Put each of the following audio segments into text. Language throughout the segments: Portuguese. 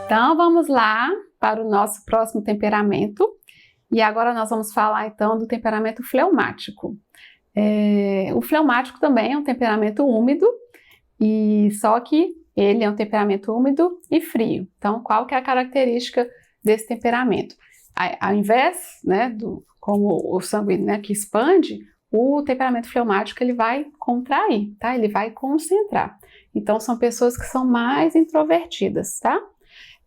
Então vamos lá para o nosso próximo temperamento. E agora nós vamos falar então do temperamento fleumático. O fleumático também é um temperamento úmido, e só que ele é um temperamento úmido e frio. Então, qual que é a característica desse temperamento? Ao invés, né, como o sanguíneo, né, que expande, o temperamento fleumático ele vai contrair, tá? Ele vai concentrar. Então, são pessoas que são mais introvertidas, tá?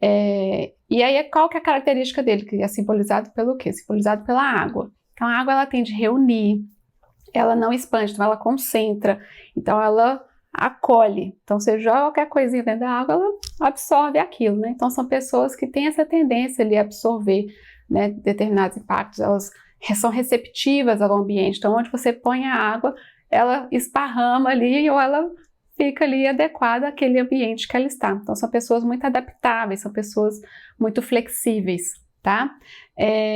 E aí, qual que é a característica dele? Que é simbolizado pelo quê? Simbolizado pela água. Então, a água ela tende a reunir, ela não expande, então ela concentra, então ela acolhe. Então, você joga qualquer coisinha dentro da água, ela absorve aquilo, né? Então, são pessoas que têm essa tendência ali a absorver, né, determinados impactos, elas são receptivas ao ambiente. Então, onde você põe a água, ela esparrama ali ou ela fica ali adequada àquele ambiente que ela está. Então, são pessoas muito adaptáveis, são pessoas muito flexíveis, tá?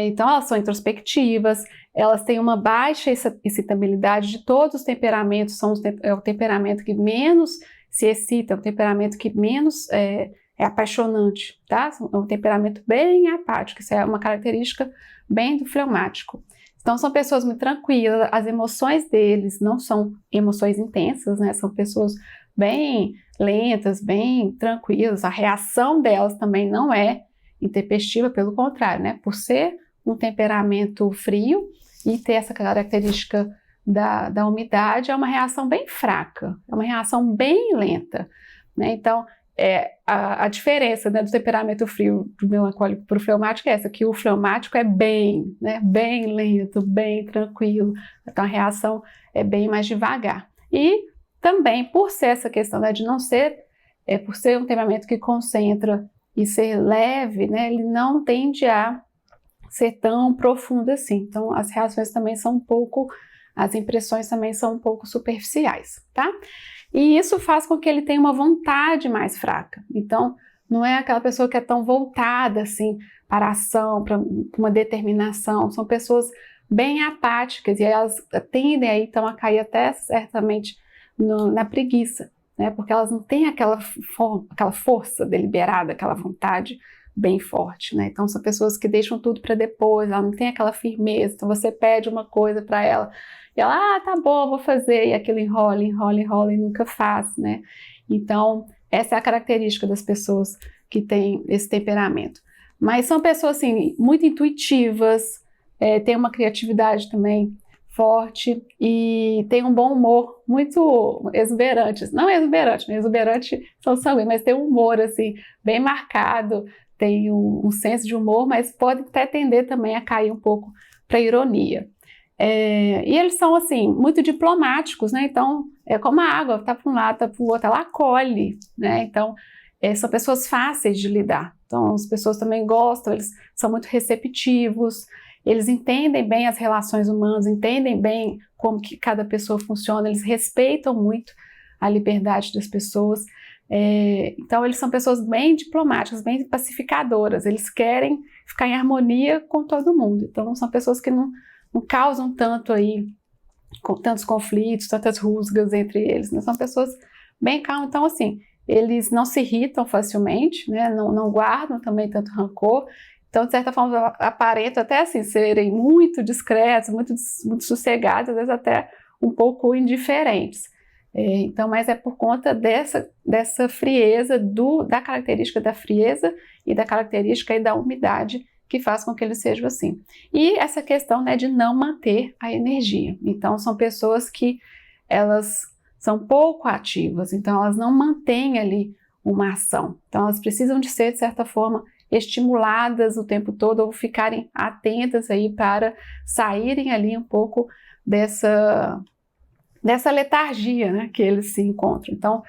Então, elas são introspectivas, elas têm uma baixa excitabilidade de todos os temperamentos, é o temperamento que menos se excita, é o temperamento que menos é apaixonante, tá? É um temperamento bem apático, isso é uma característica bem do fleumático. Então, são pessoas muito tranquilas, as emoções deles não são emoções intensas, né? São pessoas bem lentas, bem tranquilas, a reação delas também não é intempestiva, pelo contrário, né? Por ser um temperamento frio e ter essa característica da umidade, é uma reação bem fraca, é uma reação bem lenta, né? Então, a diferença, né, do temperamento frio do melancólico para o fleumático é essa, que o fleumático é bem, né, bem lento, bem tranquilo, então a reação é bem mais devagar. E também, por ser essa questão, né, de não ser, por ser um temperamento que concentra e ser leve, né, ele não tende a ser tão profundo assim. Então, as reações também são um pouco, as impressões também são um pouco superficiais, tá? E isso faz com que ele tenha uma vontade mais fraca. Então, não é aquela pessoa que é tão voltada assim para a ação, para uma determinação. São pessoas bem apáticas e elas tendem aí, então, a cair até certamente na preguiça, né? Porque elas não têm aquela força deliberada, aquela vontade bem forte, né? Então, são pessoas que deixam tudo para depois, ela não tem aquela firmeza. Então, você pede uma coisa para ela e ela, tá bom, vou fazer, e aquilo enrola e nunca faz, né? Então, essa é a característica das pessoas que têm esse temperamento. Mas são pessoas, assim, muito intuitivas, têm uma criatividade também forte e tem um bom humor muito exuberante. Não exuberante, né? Exuberante são sanguíneos, mas tem um humor, assim, bem marcado, tem um senso de humor, mas pode até tender também a cair um pouco para a ironia. E eles são, assim, muito diplomáticos, né? Então, é como a água, tá para um lado, tá para o outro, ela acolhe, né? Então, são pessoas fáceis de lidar. Então, as pessoas também gostam, eles são muito receptivos, eles entendem bem as relações humanas, entendem bem como que cada pessoa funciona, eles respeitam muito a liberdade das pessoas. Então, eles são pessoas bem diplomáticas, bem pacificadoras, eles querem ficar em harmonia com todo mundo. Então, são pessoas que não causam tanto aí, com tantos conflitos, tantas rusgas entre eles, né? São pessoas bem calmas. Então, assim, eles não se irritam facilmente, né? Não guardam também tanto rancor. Então, de certa forma, aparentam até assim, serem muito discretos, muito sossegados, às vezes até um pouco indiferentes. Então, mas é por conta dessa frieza, da característica da frieza e da característica aí da umidade que faz com que eles sejam assim. E essa questão, né, de não manter a energia. Então, são pessoas que elas são pouco ativas, então elas não mantêm ali uma ação. Então, elas precisam de ser, de certa forma, estimuladas o tempo todo ou ficarem atentas aí para saírem ali um pouco dessa letargia, né, que eles se encontram. Então,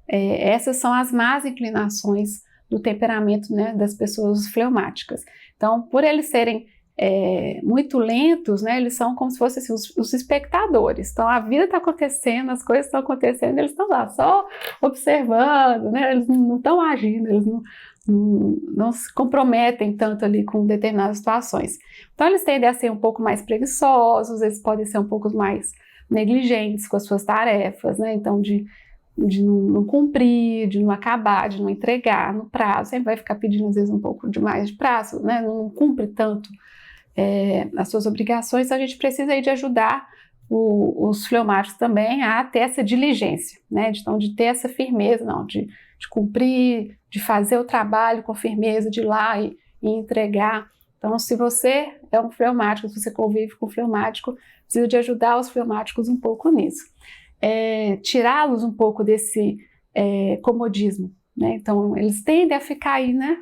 essas são as más inclinações do temperamento, né, das pessoas fleumáticas. Então, por eles serem muito lentos, né, eles são como se fossem assim, os espectadores. Então, a vida está acontecendo, as coisas estão acontecendo, eles estão lá só observando, né, eles não estão agindo, eles não se comprometem tanto ali com determinadas situações. Então, eles tendem a ser um pouco mais preguiçosos, eles podem ser um pouco mais negligentes com as suas tarefas, né, então de de não cumprir, de não acabar, de não entregar no prazo, sempre vai ficar pedindo às vezes um pouco demais de prazo, né? Não cumpre tanto as suas obrigações, então a gente precisa aí de ajudar os fleumáticos também a ter essa diligência, né? Então, de ter essa firmeza, não, de cumprir, de fazer o trabalho com firmeza, de ir lá e entregar. Então, se você é um fleumático, se você convive com fleumático, precisa de ajudar os fleumáticos um pouco nisso. Tirá-los um pouco desse comodismo, né? Então, eles tendem a ficar aí, né?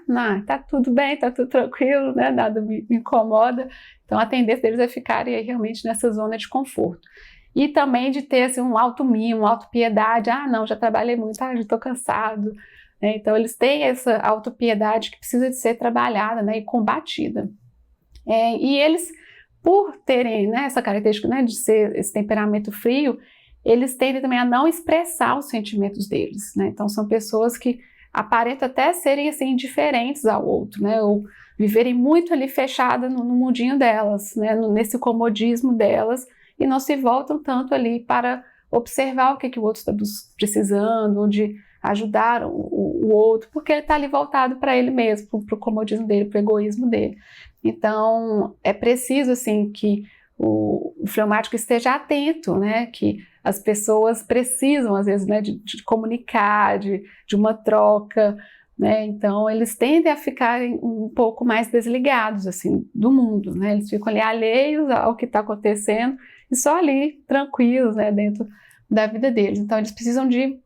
Tá tudo bem, tá tudo tranquilo, né? Nada me incomoda. Então, a tendência deles é ficarem aí realmente nessa zona de conforto. E também de ter assim, um auto-mimo, uma auto-piedade. Não, já trabalhei muito, já estou cansado. Então, eles têm essa auto-piedade que precisa de ser trabalhada, né, e combatida. E eles, por terem, né, essa característica, né, de ser esse temperamento frio, eles tendem também a não expressar os sentimentos deles, né? Então, são pessoas que aparentam até serem assim, indiferentes ao outro, né? Ou viverem muito ali fechada no mundinho delas, né? Nesse comodismo delas, e não se voltam tanto ali para observar o que o outro está precisando, ou de ajudar o outro, porque ele está ali voltado para ele mesmo, para o comodismo dele, para o egoísmo dele. Então, é preciso assim que o fleumático esteja atento, né? Que as pessoas precisam, às vezes, né, de comunicar, de uma troca, né? Então, eles tendem a ficarem um pouco mais desligados, assim, do mundo, né? Eles ficam ali alheios ao que está acontecendo e só ali, tranquilos, né, dentro da vida deles. Então, eles precisam de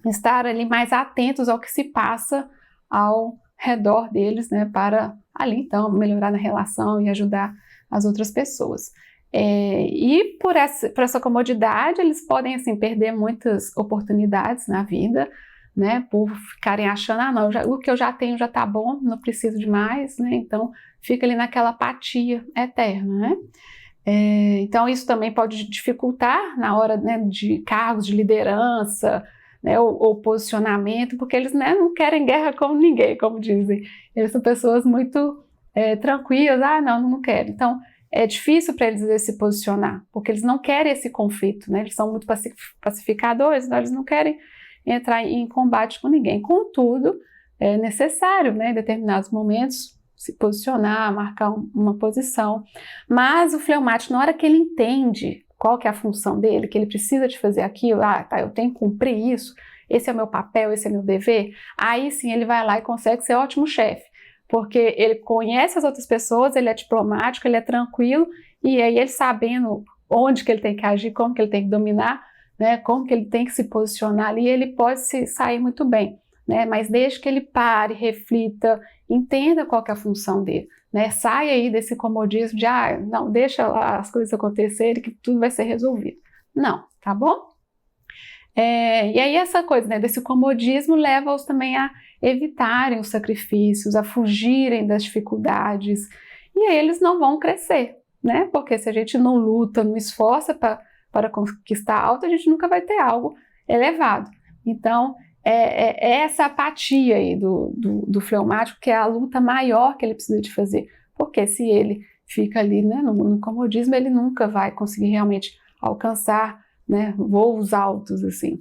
estar ali mais atentos ao que se passa ao redor deles, né, para ali, então, melhorar na relação e ajudar as outras pessoas. E por essa comodidade, eles podem, assim, perder muitas oportunidades na vida, né, por ficarem achando, não, o que eu já tenho já tá bom, não preciso de mais, né, então fica ali naquela apatia eterna, né. Então isso também pode dificultar na hora, né, de cargos de liderança, né, ou posicionamento, porque eles, né, não querem guerra com ninguém, como dizem, eles são pessoas muito tranquilas, não quero, então é difícil para eles se posicionar, porque eles não querem esse conflito, né? Eles são muito pacificadores, então eles não querem entrar em combate com ninguém. Contudo, é necessário, né, em determinados momentos, se posicionar, marcar uma posição. Mas o fleumático, na hora que ele entende qual que é a função dele, que ele precisa de fazer aquilo, eu tenho que cumprir isso, esse é o meu papel, esse é o meu dever, aí sim ele vai lá e consegue ser ótimo chefe. Porque ele conhece as outras pessoas, ele é diplomático, ele é tranquilo, e aí ele sabendo onde que ele tem que agir, como que ele tem que dominar, né, como que ele tem que se posicionar ali, ele pode se sair muito bem, né, mas desde que ele pare, reflita, entenda qual que é a função dele, né, saia aí desse comodismo de, não, deixa lá as coisas acontecerem que tudo vai ser resolvido. Não, tá bom? E aí essa coisa, né, desse comodismo leva-os também a evitarem os sacrifícios, a fugirem das dificuldades, e aí eles não vão crescer, né? Porque se a gente não luta, não esforça para conquistar algo, a gente nunca vai ter algo elevado. Então, é essa apatia aí do fleumático que é a luta maior que ele precisa de fazer, porque se ele fica ali, né, no comodismo, ele nunca vai conseguir realmente alcançar, né, voos altos, assim.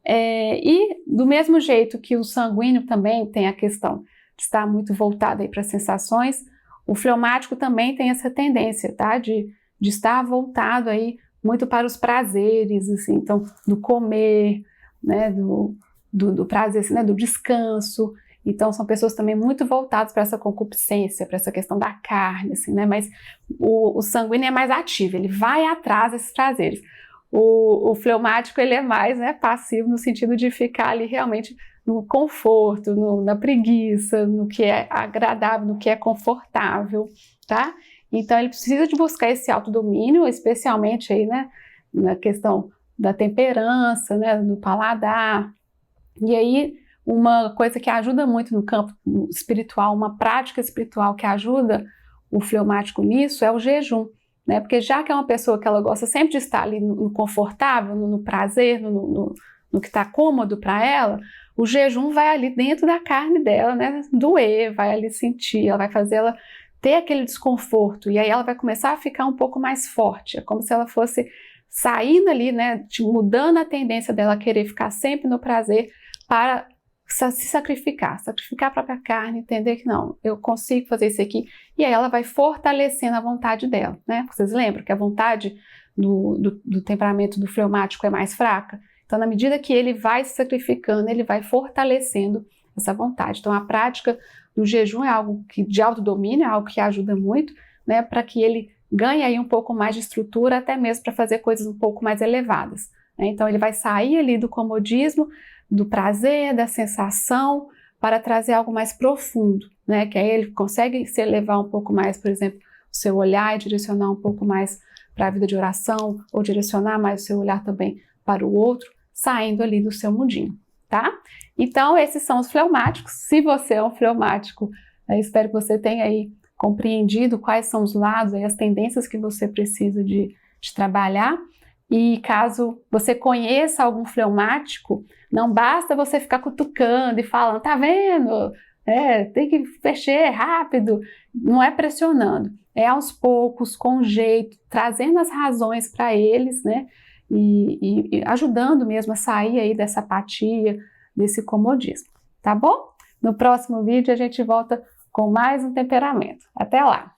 E do mesmo jeito que o sanguíneo também tem a questão de estar muito voltado aí para as sensações, o fleumático também tem essa tendência, tá, de estar voltado aí muito para os prazeres, assim, então, do comer, né, do prazer, assim, né, do descanso. Então, são pessoas também muito voltadas para essa concupiscência, para essa questão da carne, assim, né, mas o sanguíneo é mais ativo, ele vai atrás desses prazeres. O fleumático, ele é mais, né, passivo no sentido de ficar ali realmente no conforto, na preguiça, no que é agradável, no que é confortável, tá? Então, ele precisa de buscar esse autodomínio, especialmente aí, né, na questão da temperança, né, do paladar. E aí, uma coisa que ajuda muito no campo espiritual, uma prática espiritual que ajuda o fleumático nisso é o jejum. Né? Porque já que é uma pessoa que ela gosta sempre de estar ali no confortável, no prazer, no que está cômodo para ela, o jejum vai ali dentro da carne dela, né, doer, vai ali sentir, ela vai fazer ela ter aquele desconforto, e aí ela vai começar a ficar um pouco mais forte, é como se ela fosse saindo ali, né, mudando a tendência dela a querer ficar sempre no prazer para se sacrificar a própria carne, entender que não, eu consigo fazer isso aqui, e aí ela vai fortalecendo a vontade dela, né? Vocês lembram que a vontade do temperamento do fleumático é mais fraca? Então, na medida que ele vai se sacrificando, ele vai fortalecendo essa vontade. Então, a prática do jejum é algo de autodomínio, é algo que ajuda muito, né, para que ele ganhe aí um pouco mais de estrutura, até mesmo para fazer coisas um pouco mais elevadas, né? Então, ele vai sair ali do comodismo, do prazer, da sensação, para trazer algo mais profundo, né? Que aí ele consegue se elevar um pouco mais, por exemplo, o seu olhar e direcionar um pouco mais para a vida de oração, ou direcionar mais o seu olhar também para o outro, saindo ali do seu mundinho, tá? Então, esses são os fleumáticos. Se você é um fleumático, eu espero que você tenha aí compreendido quais são os lados, aí, as tendências que você precisa de trabalhar. E caso você conheça algum fleumático, não basta você ficar cutucando e falando, tá vendo? Tem que mexer rápido. Não é pressionando, é aos poucos, com jeito, trazendo as razões para eles, né? E ajudando mesmo a sair aí dessa apatia, desse comodismo, tá bom? No próximo vídeo a gente volta com mais um temperamento. Até lá!